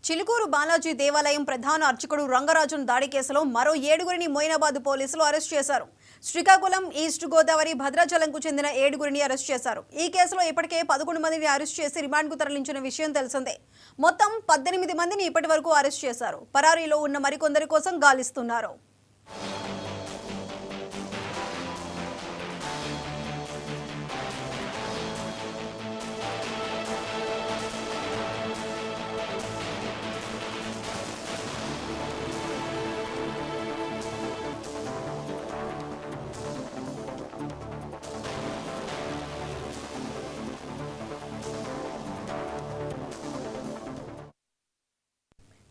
చిలుకూరు బాలాజీ దేవాలయం ప్రధాన అర్చకుడు రంగరాజన్ దాడి కేసులో మరో 7గురిని మొయినాబాద్ పోలీసులు అరెస్ట్ చేశారు. శ్రీకాకుళం, ఈస్ట్ గోదావరి, భద్రాచలంకు చెందిన 7గురిని అరెస్ట్ చేశారు. ఈ కేసులో ఇప్పటికే 11 మందిని అరెస్ట్ చేసి రిమాండ్కు తరలించిన విషయం తెలిసిందే. మొత్తం 18 మందిని ఇప్పటివరకు అరెస్ట్ చేశారు. పరారీలో ఉన్న మరికొందరి కోసం గాలిస్తున్నారు.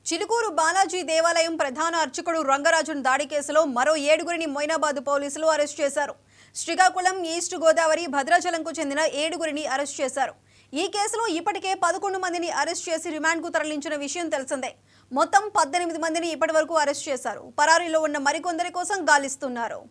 చిలుకూరు బాలాజీ దేవాలయం ప్రధాన అర్చకుడు రంగరాజన్ దాడి కేసులో మరో 7గురిని మొయినాబాద్ పోలీసులు అరెస్ట్ చేశారు. శ్రీకాకుళం, ఈస్ట్ గోదావరి, భద్రాచలంకు చెందిన 7గురిని అరెస్ట్ చేశారు. ఈ కేసులో ఇప్పటికే 11 మందిని అరెస్ట్ చేసి రిమాండ్కు తరలించిన విషయం తెలిసిందే. మొత్తం 18 మందిని ఇప్పటివరకు అరెస్ట్ చేశారు. పరారీలో ఉన్న మరికొందరి కోసం గాలిస్తున్నారు.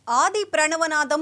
ఆది ప్రణవనాదం